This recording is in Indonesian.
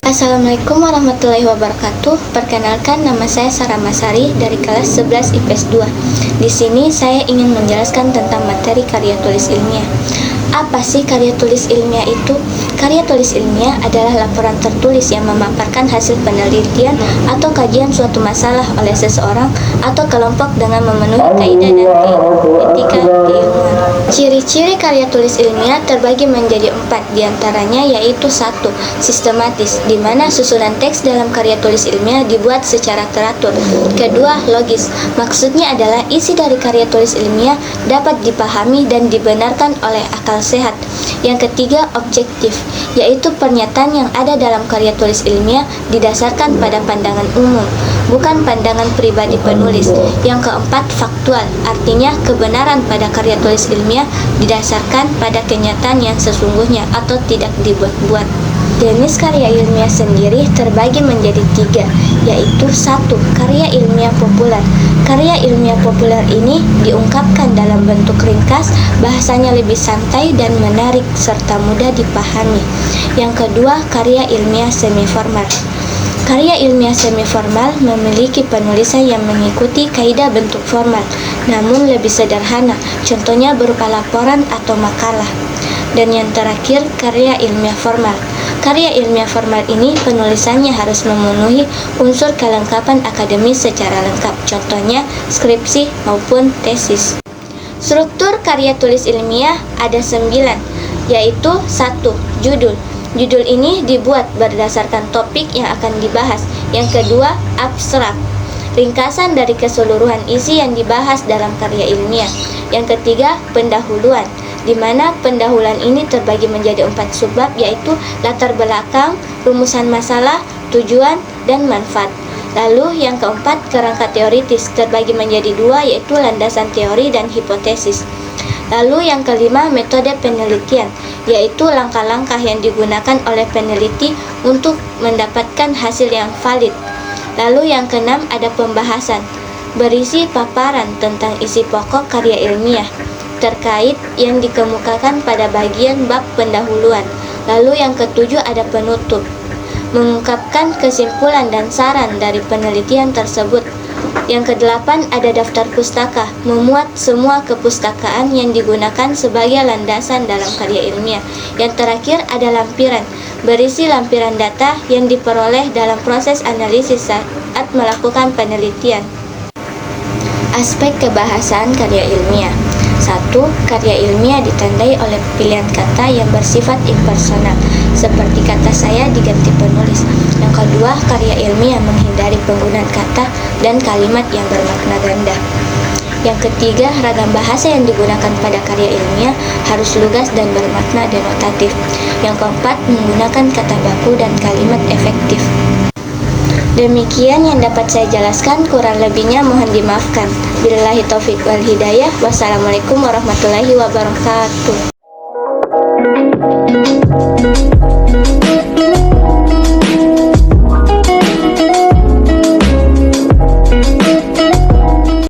Assalamualaikum warahmatullahi wabarakatuh. Perkenalkan, nama saya Sarah Masari dari kelas 11 IPS 2. Di sini saya ingin menjelaskan tentang materi karya tulis ilmiah. Apa sih karya tulis ilmiah itu? Karya tulis ilmiah adalah laporan tertulis yang memaparkan hasil penelitian atau kajian suatu masalah oleh seseorang atau kelompok dengan memenuhi kaidah dan etika keilmuan. Ciri-ciri karya tulis ilmiah terbagi menjadi 4, diantaranya yaitu 1. Sistematis, di mana susunan teks dalam karya tulis ilmiah dibuat secara teratur. 2. Logis, maksudnya adalah isi dari karya tulis ilmiah dapat dipahami dan dibenarkan oleh akal sehat. Yang 3. Objektif, yaitu pernyataan yang ada dalam karya tulis ilmiah didasarkan pada pandangan umum, bukan pandangan pribadi penulis. Yang 4. Faktual, artinya kebenaran pada karya tulis ilmiah didasarkan pada kenyataan yang sesungguhnya atau tidak dibuat-buat. Jenis karya ilmiah sendiri terbagi menjadi 3, yaitu 1. Karya ilmiah populer. Karya ilmiah populer ini diungkapkan dalam bentuk ringkas, bahasanya lebih santai dan menarik serta mudah dipahami. Yang 2. Karya ilmiah semi-formal. Karya ilmiah semi-formal memiliki penulisan yang mengikuti kaidah bentuk formal, namun lebih sederhana, contohnya berupa laporan atau makalah. Dan yang terakhir, karya ilmiah formal. Karya ilmiah formal ini penulisannya harus memenuhi unsur kelengkapan akademis secara lengkap, contohnya skripsi maupun tesis. Struktur karya tulis ilmiah ada 9, yaitu 1. Judul. Judul ini dibuat berdasarkan topik yang akan dibahas. Yang 2. Abstrak, ringkasan dari keseluruhan isi yang dibahas dalam karya ilmiah. Yang 3. Pendahuluan, di mana pendahuluan ini terbagi menjadi 4 subbab, yaitu latar belakang, rumusan masalah, tujuan, dan manfaat. Lalu yang 4. Kerangka teoritis, terbagi menjadi 2, yaitu landasan teori dan hipotesis. Lalu yang 5. Metode penelitian, yaitu langkah-langkah yang digunakan oleh peneliti untuk mendapatkan hasil yang valid. Lalu yang 6. Ada pembahasan, berisi paparan tentang isi pokok karya ilmiah terkait yang dikemukakan pada bagian bab pendahuluan. Lalu yang 7. Ada penutup, mengungkapkan kesimpulan dan saran dari penelitian tersebut. Yang 8. Ada daftar pustaka, memuat semua kepustakaan yang digunakan sebagai landasan dalam karya ilmiah. Yang terakhir ada lampiran, berisi lampiran data yang diperoleh dalam proses analisis saat melakukan penelitian. Aspek kebahasaan karya ilmiah. 1. Karya ilmiah ditandai oleh pilihan kata yang bersifat impersonal, seperti kata saya diganti penulis. Yang 2. Karya ilmiah menghindari penggunaan kata dan kalimat yang bermakna ganda. Yang 3. Ragam bahasa yang digunakan pada karya ilmiah harus lugas dan bermakna denotatif. Yang 4. Menggunakan kata baku dan kalimat efektif. Demikian yang dapat saya jelaskan, kurang lebihnya mohon dimaafkan. Billahi taufiq wal hidayah. Wassalamualaikum warahmatullahi wabarakatuh.